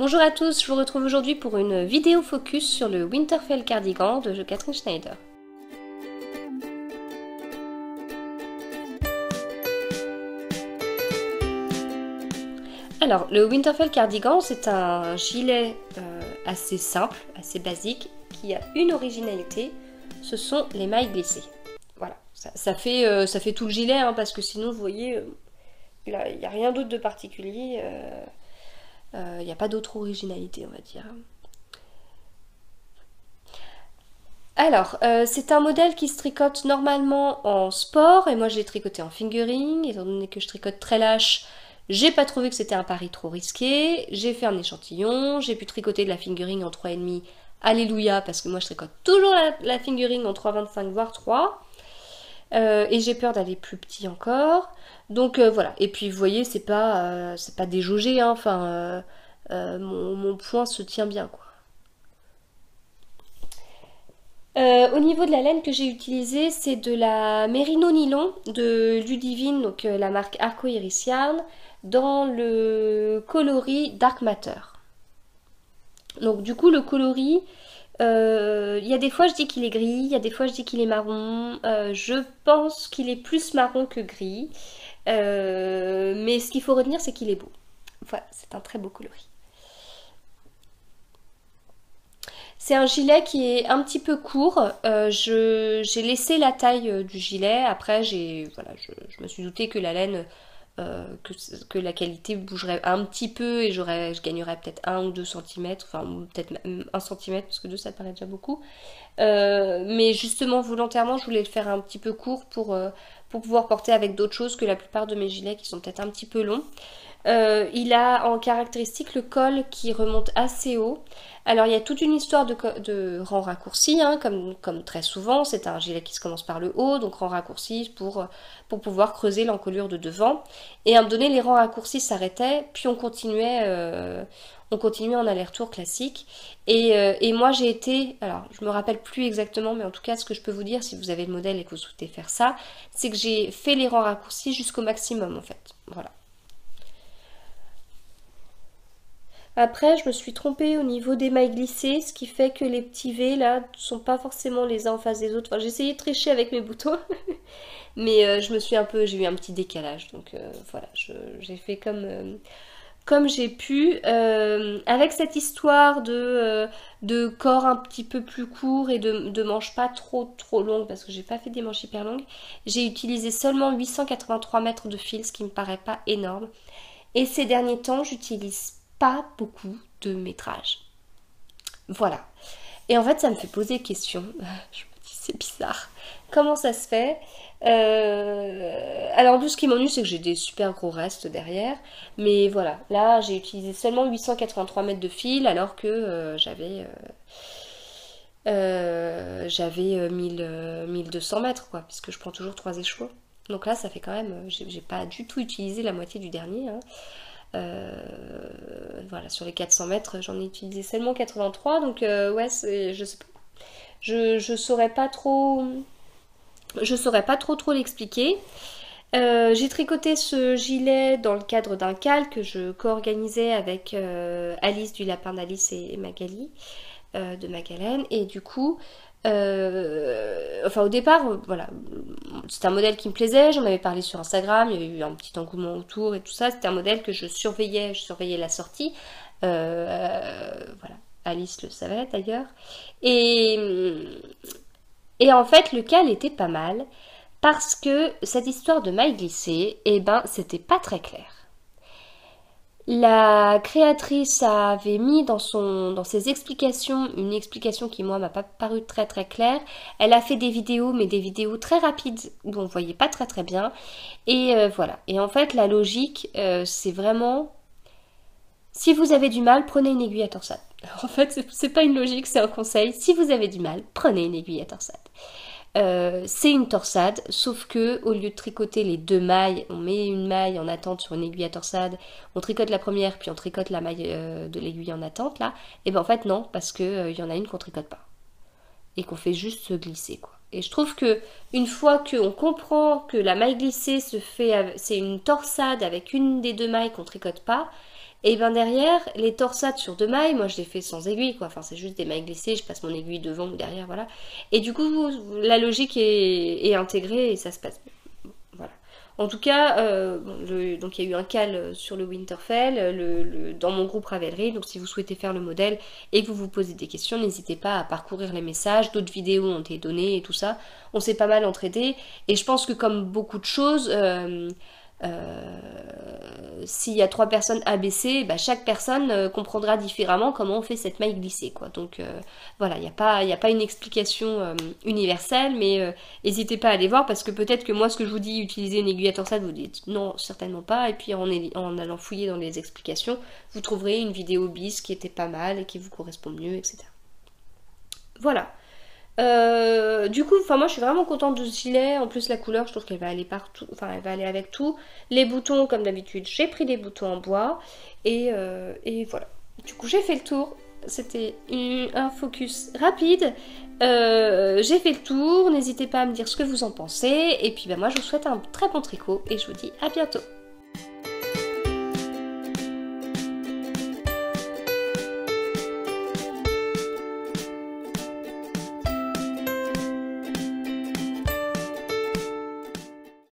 Bonjour à tous, je vous retrouve aujourd'hui pour une vidéo focus sur le Winterfell cardigan de Catherine Schneider. Alors, le Winterfell cardigan, c'est un gilet assez simple, assez basique, qui a une originalité, ce sont les mailles glissées. Voilà, ça fait tout le gilet, hein, parce que sinon, vous voyez, il n'y a rien d'autre de particulier. Il n'y a pas d'autre originalité, on va dire. Alors, c'est un modèle qui se tricote normalement en sport, et moi je l'ai tricoté en fingering, étant donné que je tricote très lâche, j'ai pas trouvé que c'était un pari trop risqué, j'ai fait un échantillon, j'ai pu tricoter de la fingering en 3,5, alléluia, parce que moi je tricote toujours la fingering en 3,25 voire 3, et j'ai peur d'aller plus petit encore, donc voilà, et puis vous voyez, c'est pas déjaugé, hein, enfin, mon point se tient bien, quoi. Au niveau de la laine que j'ai utilisée, c'est de la Merino Nylon de Ludivine, donc la marque Arco Iris Yarn, dans le coloris Dark Matter. Donc du coup le coloris, il y a des fois je dis qu'il est gris, il y a des fois je dis qu'il est marron, je pense qu'il est plus marron que gris, mais ce qu'il faut retenir c'est qu'il est beau. Voilà, c'est un très beau coloris. C'est un gilet qui est un petit peu court, j'ai laissé la taille du gilet, après voilà, je me suis doutée que la laine, que la qualité bougerait un petit peu et je gagnerais peut-être 1 ou 2 cm, enfin peut-être même 1 cm parce que 2 ça paraît déjà beaucoup. Mais justement volontairement je voulais le faire un petit peu court pour pouvoir porter avec d'autres choses que la plupart de mes gilets qui sont peut-être un petit peu longs. Il a en caractéristique le col qui remonte assez haut. Alors il y a toute une histoire de rang raccourci, hein, comme très souvent, c'est un gilet qui se commence par le haut, donc rang raccourci pour pouvoir creuser l'encolure de devant. Et à un moment donné, les rangs raccourcis s'arrêtaient, puis on continuait en aller-retour classique. Et moi j'ai été, alors je me rappelle plus exactement, mais en tout cas ce que je peux vous dire, si vous avez le modèle et que vous souhaitez faire ça, c'est que j'ai fait les rangs raccourcis jusqu'au maximum en fait. Voilà. Après, je me suis trompée au niveau des mailles glissées, ce qui fait que les petits V là ne sont pas forcément les uns en face des autres. Enfin, j'ai essayé de tricher avec mes boutons, mais j'ai eu un petit décalage. Donc voilà, j'ai fait comme j'ai pu. Avec cette histoire de corps un petit peu plus court et de manches pas trop longues, parce que j'ai pas fait des manches hyper longues, j'ai utilisé seulement 883 mètres de fil, ce qui me paraît pas énorme. Et ces derniers temps, j'utilise pas beaucoup de métrage. Voilà. Et en fait, ça me fait poser question. Je me dis, c'est bizarre. Comment ça se fait? Alors, tout ce qui m'ennuie, c'est que j'ai des super gros restes derrière. Mais voilà. Là, j'ai utilisé seulement 883 mètres de fil, alors que j'avais 1200 mètres, quoi, puisque je prends toujours 3 écheveaux. Donc là, ça fait quand même... J'ai pas du tout utilisé la moitié du dernier, hein. Voilà, sur les 400 mètres, j'en ai utilisé seulement 83, donc ouais, je sais pas. Je saurais pas trop. Je saurais pas trop l'expliquer. J'ai tricoté ce gilet dans le cadre d'un calque que je co-organisais avec Alice du Lapin d'Alice et Magali de Magalen, et du coup enfin au départ voilà, c'était un modèle qui me plaisait, j'en avais parlé sur Instagram, il y avait eu un petit engouement autour et tout ça, c'était un modèle que je surveillais la sortie, voilà, Alice le savait d'ailleurs, et, et en fait le cal était pas mal, parce que cette histoire de maille glissée, eh ben c'était pas très clair. La créatrice avait mis dans ses explications une explication qui moi m'a pas paru très très claire. Elle a fait des vidéos, mais des vidéos très rapides où on voyait pas très très bien. Et voilà. Et en fait la logique c'est vraiment, si vous avez du mal, prenez une aiguille à torsade. En fait c'est pas une logique, c'est un conseil. Si vous avez du mal, prenez une aiguille à torsade. C'est une torsade, sauf que au lieu de tricoter les 2 mailles, on met une maille en attente sur une aiguille à torsade, on tricote la première, puis on tricote la maille de l'aiguille en attente là, et ben en fait non, parce que y en a une qu'on tricote pas, et qu'on fait juste se glisser, quoi. Et je trouve que une fois qu'on comprend que la maille glissée c'est une torsade avec une des 2 mailles qu'on tricote pas, Et ben derrière, les torsades sur 2 mailles, moi je les fais sans aiguille quoi, enfin c'est juste des mailles glissées, je passe mon aiguille devant ou derrière, voilà. Et du coup, la logique est intégrée et ça se passe bien. Voilà. En tout cas, donc il y a eu un call sur le Winterfell, dans mon groupe Ravelry, donc si vous souhaitez faire le modèle et que vous vous posez des questions, n'hésitez pas à parcourir les messages, d'autres vidéos ont été données et tout ça, on s'est pas mal entraidé, et je pense que comme beaucoup de choses, s'il y a 3 personnes ABC, bah, chaque personne comprendra différemment comment on fait cette maille glissée, quoi. Donc voilà, il y a pas une explication universelle, mais n'hésitez pas à aller voir parce que peut-être que moi, ce que je vous dis, utiliser une aiguille à torsade, vous dites non, certainement pas. Et puis en allant fouiller dans les explications, vous trouverez une vidéo bis qui était pas mal et qui vous correspond mieux, etc. Voilà. Du coup, enfin moi je suis vraiment contente de ce gilet. En plus la couleur, je trouve qu'elle va aller partout, enfin elle va aller avec tout. Les boutons, comme d'habitude, j'ai pris des boutons en bois et voilà. Du coup j'ai fait le tour. C'était un focus rapide. J'ai fait le tour. N'hésitez pas à me dire ce que vous en pensez. Et puis ben moi je vous souhaite un très bon tricot et je vous dis à bientôt.